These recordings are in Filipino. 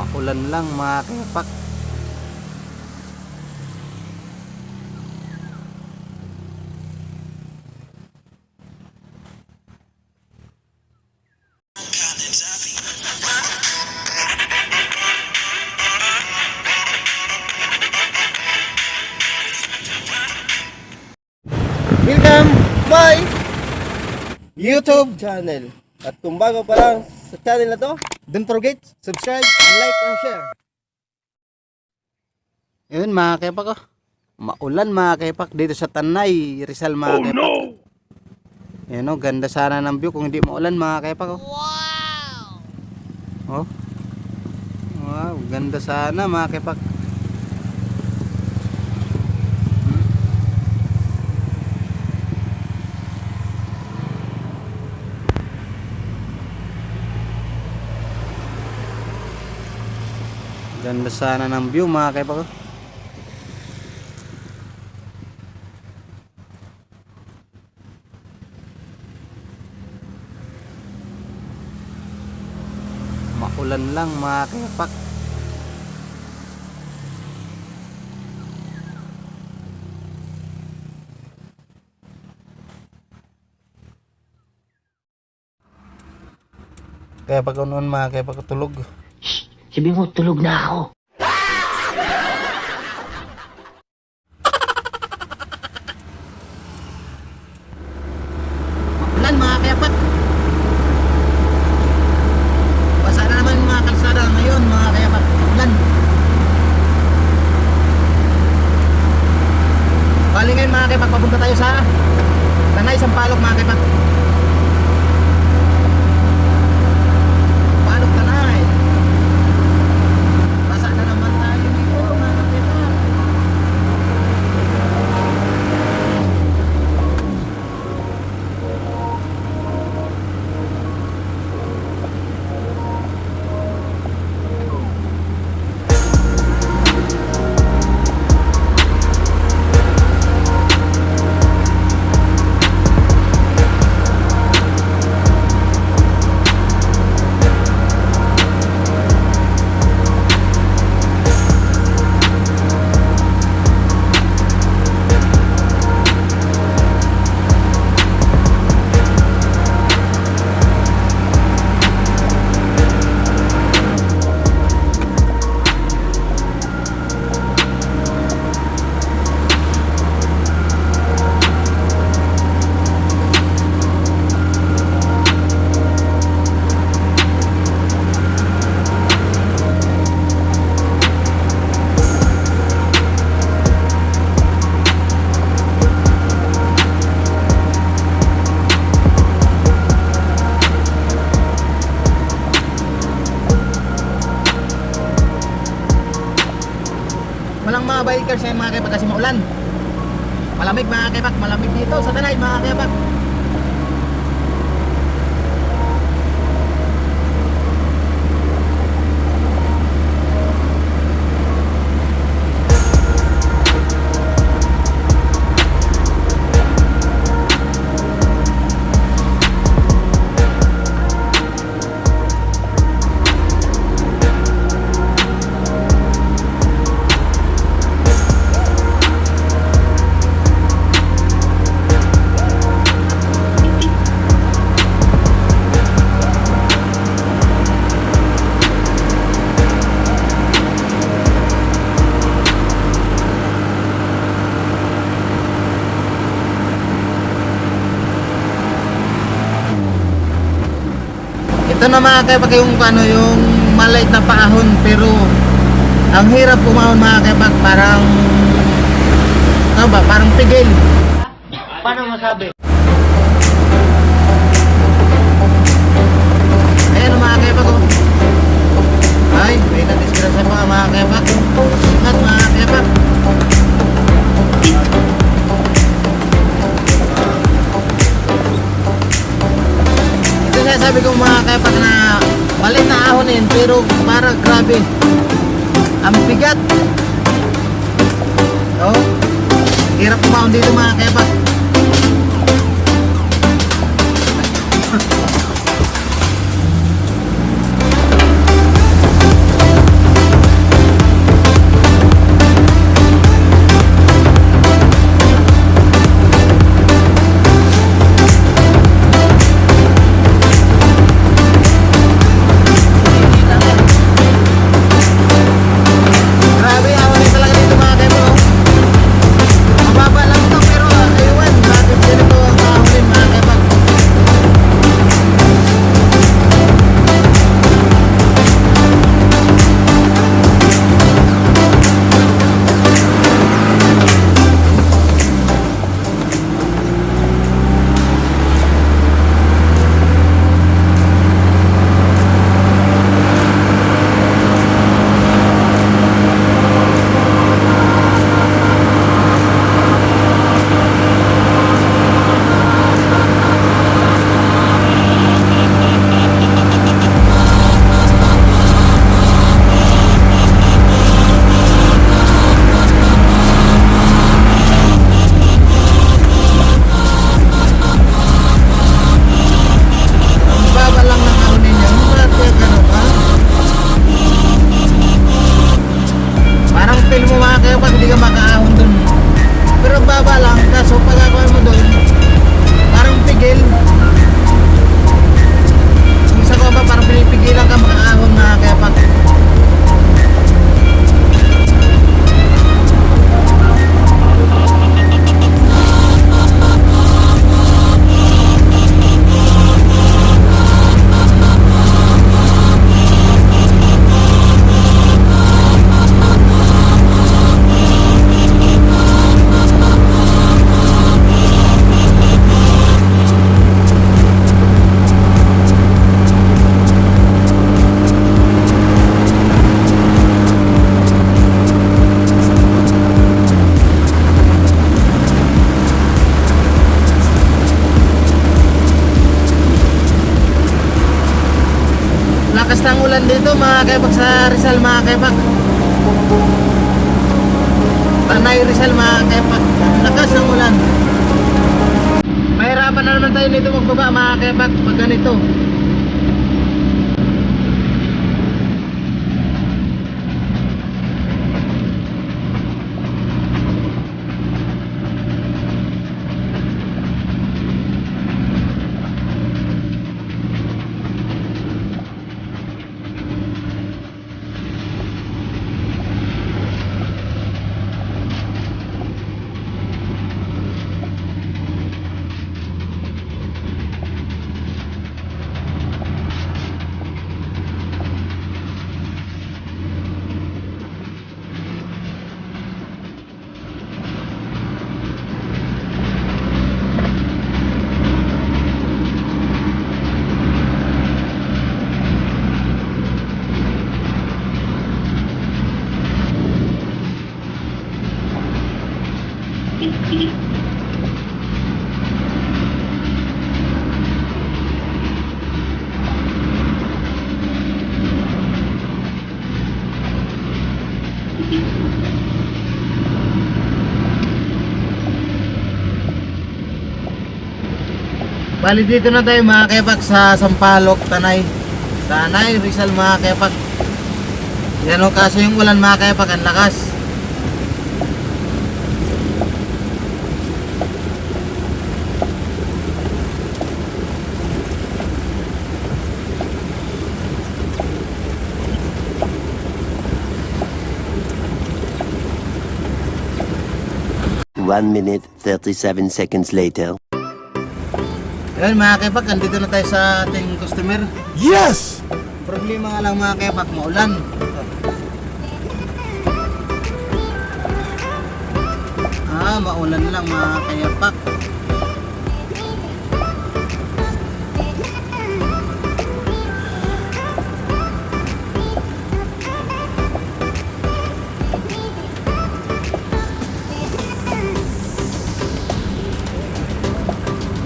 Maulan lang mga kayapak. Welcome my YouTube channel. At kung bago pa lang sa channel na to, don't forget, subscribe, like, and share. Yun mga kayapak oh. Maulan mga kayapak dito sa Tanay, Rizal mga kayapak. No! Yan oh, ganda sana ng view kung hindi maulan mga kayapak oh. Wow! Oh. Wow, ganda sana mga kayapak. Ganda sana ng view mga kayapak oh. Maulan lang mga kayapak. Kaya pag noon mga kayapak tulog. Sabi mo, tulog na ako. Maulan mga kayapak. Basa na naman mga kalsada ngayon mga kayapak. Maulan. Bali ngayon mga kayapak, papunta tayo sa Tanay, Sampaloc mga kayapak. Palok Tanay. Basa na naman tayo dito mga kayapak. Walang mga bikers yan mga kayapak kasi maulan. Malamig mga kayapak, malamig dito sa Tanay mga kayapak. Ito na mga kayapak yung ano, yung maliit na paahon pero ang hirap pumahon mga kayapak, parang ano ba, parang pigil. Paano masabi? Ayan mga kayapak oh. Ay, may nadisgrasya pa mga kayapak. Ingat mga kayapak. Ito nga sabi ko mga kayapak na maliit na ahon yun pero parang grabe. Ang bigat. Oh, hirap pumahon dito mga kayapak. ang ulan dito mga kaipak sa Rizal mga kaipak. Tanay Rizal mga kaipak. Lakas ang ulan. Mahirapan na naman tayo dito magbaba mga kaipak pag ganito. Bali dito na tayo mga kaipak sa Sampaloc, Tanay. Tanay, Rizal mga kaipak. Yan o, kaso yung ulan mga kaipak ang lakas. One minute, 37 seconds later. Ayun mga kaipak, andito na tayo sa ating customer. Yes! Problema nga lang mga kaipak, maulan. Maulan lang mga kaipak.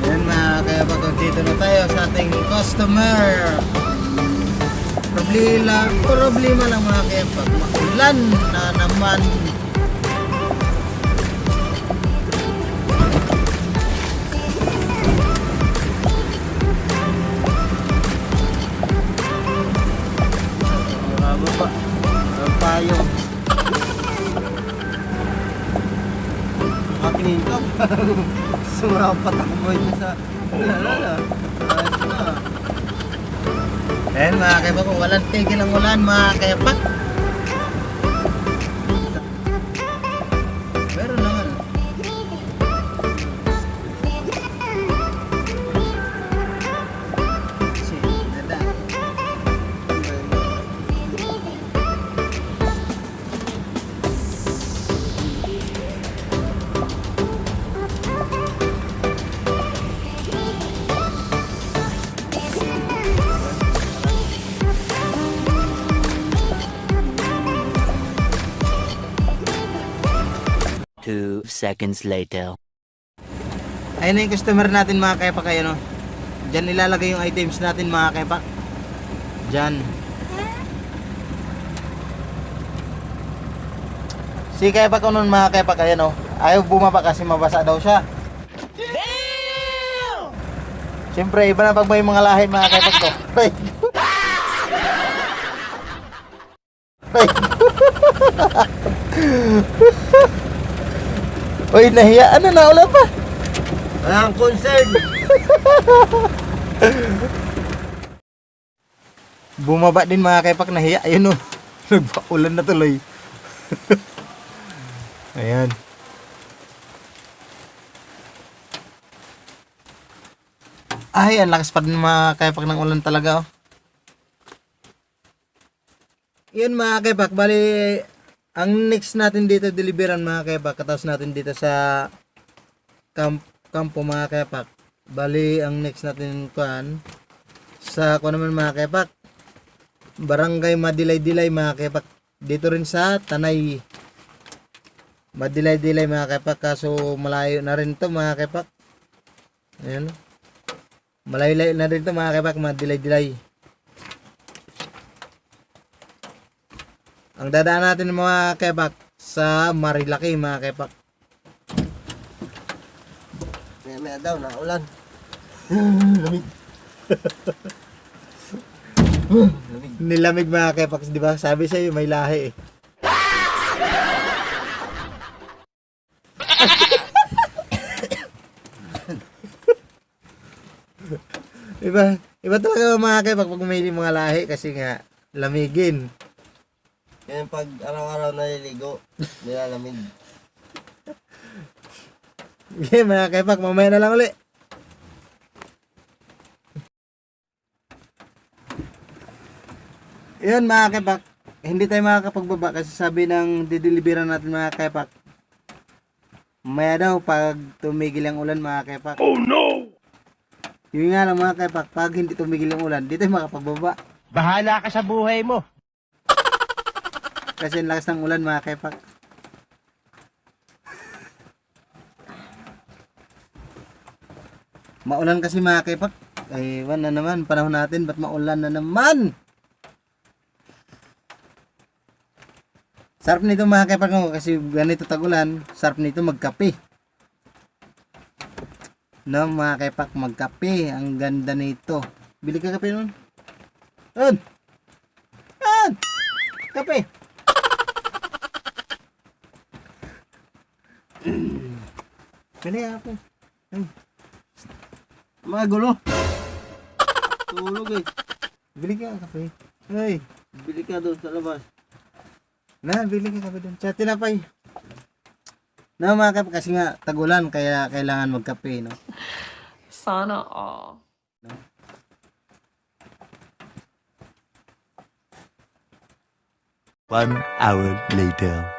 Ayan mga kaipak, dito na tayo sa ating customer. Problema lang mga kaipak, maulan na naman. Payong Aking ka. Sumara patakboy na sa... ayan mga kaipak, walang tigil ang ulan mga kaipak. Meron naman. Nada. 2 seconds later. Ayun na yung customer natin mga kaipak, ayun o. Diyan nilalagay yung items natin mga kaipak. Diyan. Si kaipak ko nun mga kaipak, ayun o. Ayaw bumaba kasi mabasa daw siya. Siyempre iba na pag may mga lahi mga kaipak ko. Right. Right. Uy, nahiya. Ano na? Wala pa. Ang concern. Bumaba din mga kaipak, nahiya. Ayun o. Nagpaulan na tuloy. Ayan. Ay, ang lakas pa din mga kaipak ng ulan talaga oh. Yun mga kaipak, bali ang next natin dito deliveran mga kaipak, katapos natin dito sa kampo mga kaipak. Bali ang next natin kuan sa kuan naman mga kaipak, Barangay Madilay-Dilay mga kaipak, dito rin sa Tanay. Madilay-Dilay mga kaipak, kaso malayo na rin to mga kaipak. Ayan, malayo na rin to mga kaipak, Madilay-Dilay. Ang dadaan natin ng mga kepak sa Marilaki mga kepak. Maya daw, naulan. Lamig. Nilamig mga kepak, di ba? Sabi sa'yo may lahi eh. Iba talaga mga kepak pag may mga lahi kasi nga lamigin. Kaya pag araw-araw naliligo, nilalamig. Okay mga kepak, mamaya na lang uli. Yun mga kepak, hindi tayo makakapagbaba kasi sabi ng dideliveran natin mga kepak. Mamaya daw pag tumigil ang ulan mga kepak. Oh no! Yun nga lang mga kepak, pag hindi tumigil ang ulan, di tayo makapagbaba. Bahala ka sa buhay mo. Kasi ang lakas ng ulan mga kepak. Maulan kasi mga kepak. Ay, na naman, panahon natin, ba't maulan na naman? Sarap nito mga kepak ko kasi ganito tagulan, sarap nito magkape. No mga kepak, magkape, ang ganda nito. Bili ka kape nun? An! Kape! Bili ako. Ay. Mga gulo. Tulog eh. Bili ka kape. Ay. Bili ka doon sa labas. Bili ka kape doon. Sa tinapay. No, mga kape, kasi nga tagulan kaya kailangan magkape, no? Sana all. One hour later.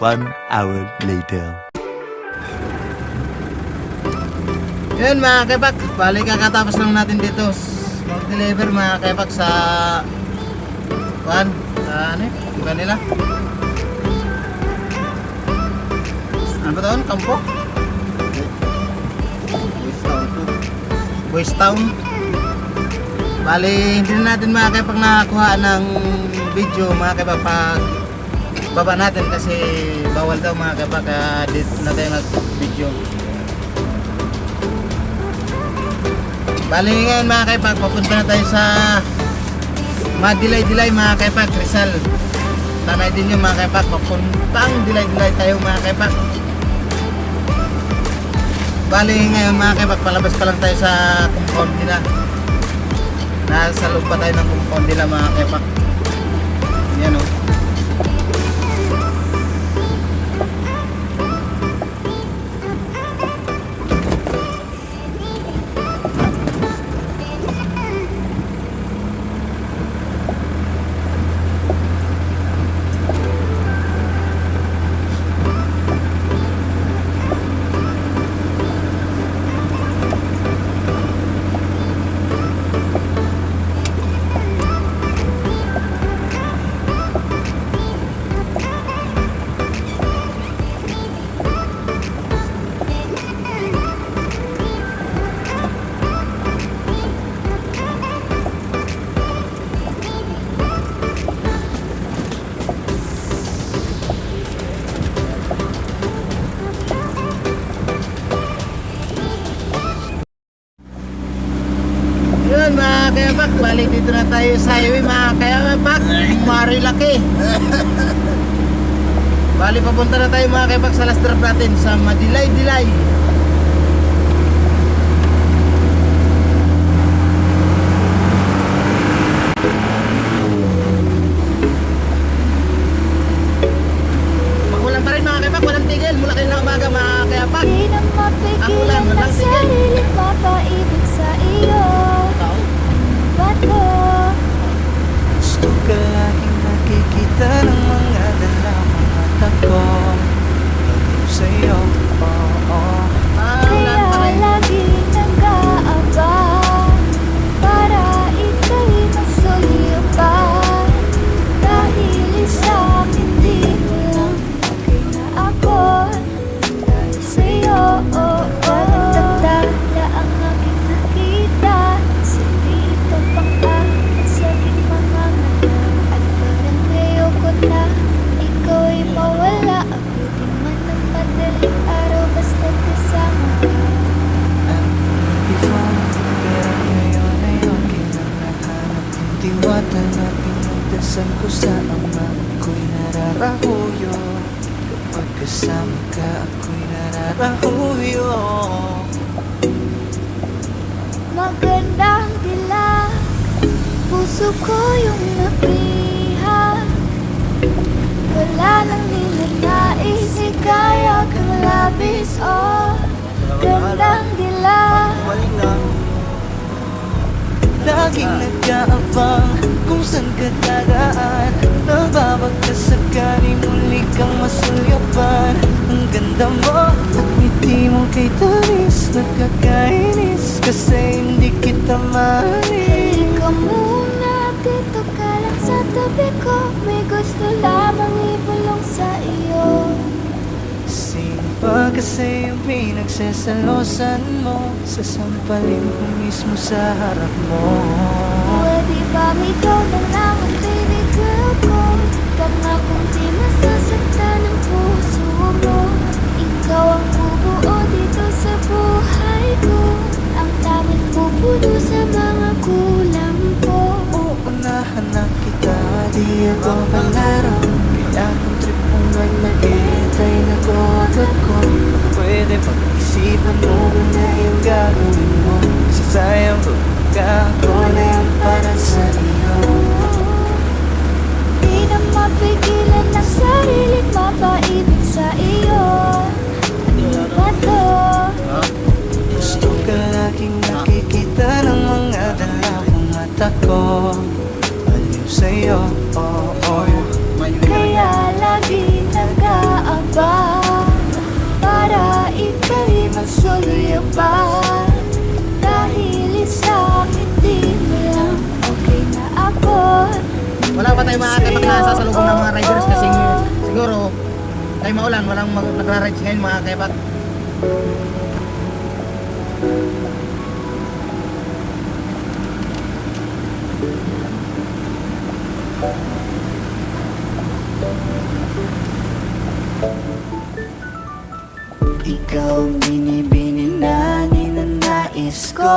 One hour later. Yun mga kaipak, balik kakatapos lang natin dito mag-deliver mga kaipak sa kuan, sa ano yung kanila? Ano ba taon? Kampo? Boys Town. Bali, hindi na natin mga kaipak nakakuha ng video mga kaipak pag baba natin kasi bawal daw mga kaipak kaya dito na tayo nag-video. Bali ngayon mga kaipak, papunta na tayo sa Madilay-Dilay mga kaipak, Rizal. Tanay din yung mga kaipak, papuntang Dilay-Dilay tayo mga kaipak. Bali ngayon mga kaipak, palabas pa lang tayo sa compound nila. Nasa loob pa tayo ng compound nila mga kaipak. Yan o. Yun mga kayapak, balik dito na tayo sa highway mga kayapak, Marilaki. Bali papunta na tayo mga kayapak sa last drop natin sa Madilay-Dilay. Magulan pa rin mga kayapak, walang tigil mula kayo ng umaga mga kayapak. Di na Ang mapigilan ulan, ng walang tigil. sarili, papaibig sa iyo. Ba't mo? Gusto ka laging nakikita ng mga dalawang mata ko. Pagod sa'yo, oo. Ulan pa Kaya rin. lagi nag-aabang para ika'y masulipan. Dahil sa akin di mo lang okay na ako. Dahil sa'yo, nagtatala ang aking nakita. Sa dito pang at sa aking mga mata. At parang ayoko na ikaw ay mawala. Abutin man ng madaling araw basta kasama ka. Before, pero ngayon ay okay na nahanap yung diwata na pinagdasal ko sa ama. Ako'y nararahuyo. Kapag kasama ka, ako'y nararahuyo. Magandang dilag, puso ko yung napihak. Wala nang ninanais, ikaya kang labis, oh. Gandang dilag. Laging nag-aabang kung saan ka dadaan. Nagbabagkasakali muli kang masulyapan. Ang ganda mo at ngiti mo kay tanis. Nakakainis kasi hindi kita mahalin. Halika muna, dito ka lang sa tabi ko. May gusto lamang ibulong sa iyo. Sino pa kasi yung pinagsasalosan mo? Sasampalin ko mismo sa harap mo. Pwede ba ikaw na lang ang tinigil ko? Pangakong di masasaktan ang puso mo. Ikaw ang bubuo dito sa buhay ko. Ang tanging pupuno sa mga kulang ko. Uunahan na kita, di ako palaro. Kaya kung trip mong nag-nag-etay na kotot ko. Pwede pag-isipan mo na yung gagawin mo. Kasi sayang pagkako na yung para sa iyo. Di na mapigilan ng sarili, mapaibig sa iyo. Ano ba to? Gusto ka laging nakikita ng mga dalawang mata ko. Aliw sa'yo, oo. Kaya lagi nag-aabang para ika'y masulipan. Wala pa tayong mga kaipak na sasalubong ng mga riders kasi siguro tayo maulan, walang nagra-rides ngayon mga kaipak. Ikaw ang binibining na ninanais ko,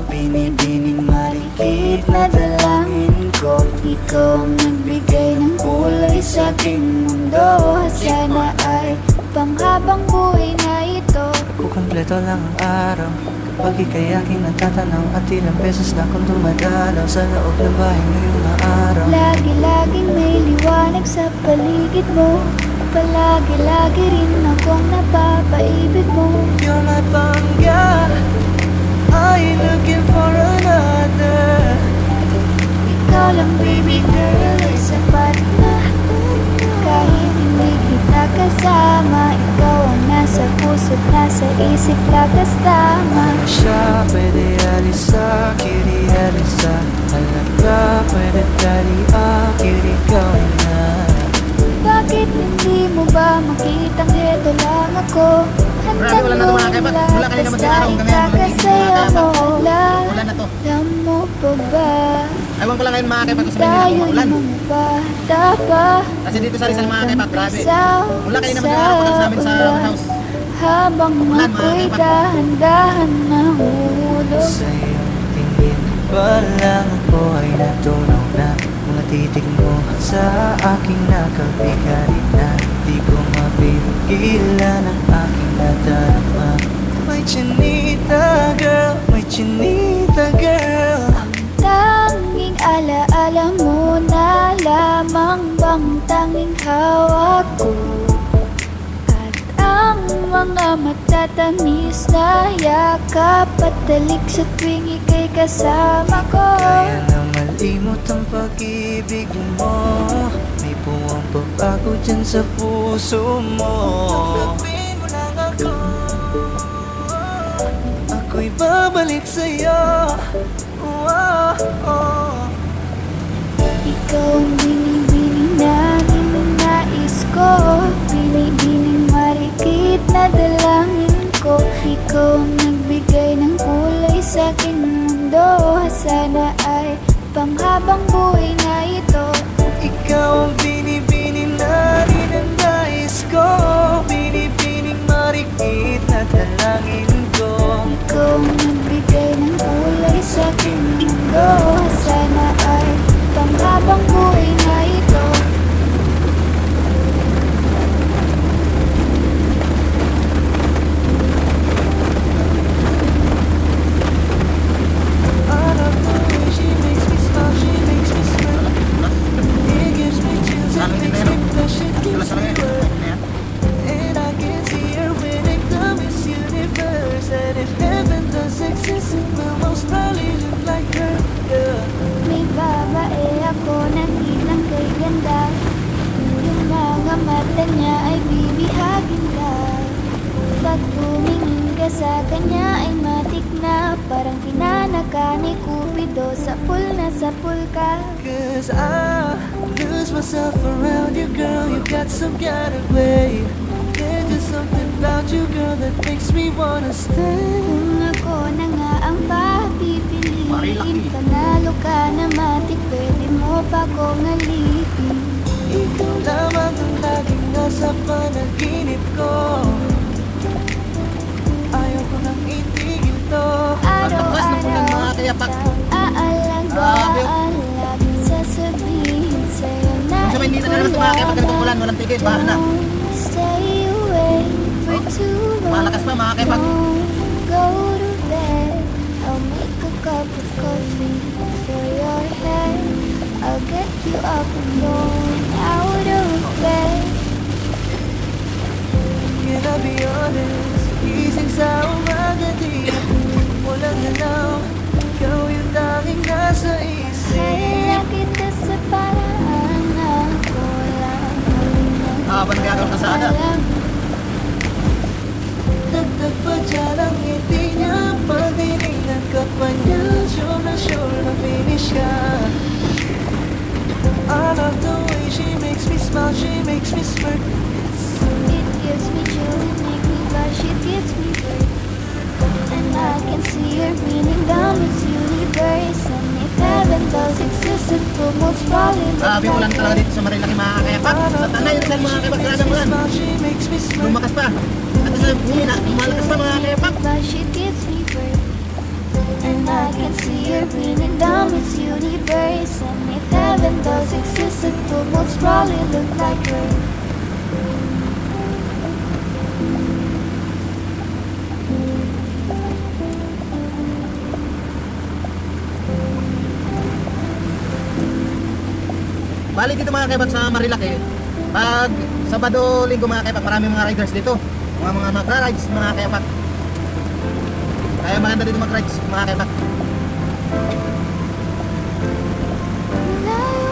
binibining marikit na dalangin ko. Ikaw ang nagbigay ng kulay sa aking mundo. Sana ay panghabang buhay na ito. Kukumpleto lang ang araw kapag ika'y aking natatanaw, at ilang beses na akong dumadalaw sa loob ng bahay ngayong araw. Lagi-laging may liwanag sa paligid mo. Palagi-lagi rin akong napapaibig mo. You're my bangga, are you looking for another? Ikaw lang baby girl ay sapat na. Kahit hindi kita kasama, ikaw ang nasa puso't nasa isip lakas tama. Siya pwede alisa, kiri alisa. Halaga pwede tali, kiri ikaw na. Bakit hindi mo ba makitang heto lang ako? Grabe, wala na ito mga kaipak. Mula kanina basta mag-araw kami, ikakasaya mo. Ulan na to. Alam mo pa ba? Ewan ko lang ngayon mga kaipak kasi kanina Tayo'y umuulan. mga bata pa. Kasi dito sa Rizal mga kaipak, grabe. Mula kanina Sa mag-araw pa sa amin sa ulan. house. Habang Ulan, mga ako'y kaipak. dahan-dahan na hulog. Sa iyong tingin pa lang ako ay natunaw na. Mga titig mo sa aking nakabigarin na. Di ko mapigilan ang aking nadarama. May chinita girl, may chinita girl. Tanging alaala mo na lamang bang tanging hawak ko. At ang mga matatamis na yakap at talik sa tuwing ika'y kasama ko. Kaya na malimot ang pag-ibig mo. May puwang pagbago dyan sa puso mo. Tanggapin mo lang ako, ako'y babalik sa'yo. Ikaw ang binibining na ninanais ko, binibining marikit na dalangin ko. Ikaw ang nagbigay ng kulay sa aking mundo. Sana ay panghabang buhay na ito. Ikaw ang binibining na ninanais ko, binibining marikit na dalangin ko. Ikaw ang nagbigay ng kulay sa aking mundo. Sana ay panghabang buhay na ito. Alam mo, she makes me smile, she makes me smile. It gives me chills, it makes me blush, it gives me work. And I can see her winning the Miss Universe. And if heaven does exist, it will most probably look like her, yeah. May babae ako na hinang kay ganda. Yung mga mata niya ay bibihagin ka. Pag tumingin ka sa kanya ay matik na. Parang pinanaka ni Cupido, sapul na sapul ka. Cause I lose myself around you, girl. You got some kind of way. There's just something about you, girl, that makes me wanna stay. Kung ako na nga ang papipiliin, panalo ka na matik, pwede mo pa kong alipin. Ikaw lamang ang laging nasa panaginip ko. Ayaw ko nang itigil to. Pagkakas ng ulan mga kayapak. Aalagaan, laging sasabihin sa'yo na Kung sa Maynila na naman ito mga kayapak, ganitong ulan, walang tigil, bahala na. Stay away for too long. Malakas pa mga kayapak. Don't go to bed. I'll make a cup of coffee for your head. I'll get you up and going out of bed. Can I be honest? Gising sa umaga di ako walang galaw. Ikaw yung tanging nasa isip. Kaya kita sa paraan na ako lang Habang gagawin ka sana. Dagdag pa dyan ang ngiti niya. Pag tinignan ka pa niya, sure na finish ka. I love the way she makes me smile, she makes me smirk. It gives me chills, it makes me blush, it gives me hurt. And I can see her raining down this universe. And if heaven does exist, it will most probably look Grabe ulan like talaga her. dito sa Marilaki mga kayapak. Sa Tanay Rizal mga kayapak, grabe ang ulan. She makes me smirk. Lumakas pa. At sa humina, lumalakas pa mga kayapak. Blush, it gives me hurt. And I can see her raining down this universe. And if heaven does exist, it will most probably look like her. Bali dito mga kayapak sa Marilaki. Pag Sabado, Linggo mga kayapak, marami mga riders dito. Mga magra-rides mga kayapak. Kaya maganda dito mag-rides mga kayapak. When I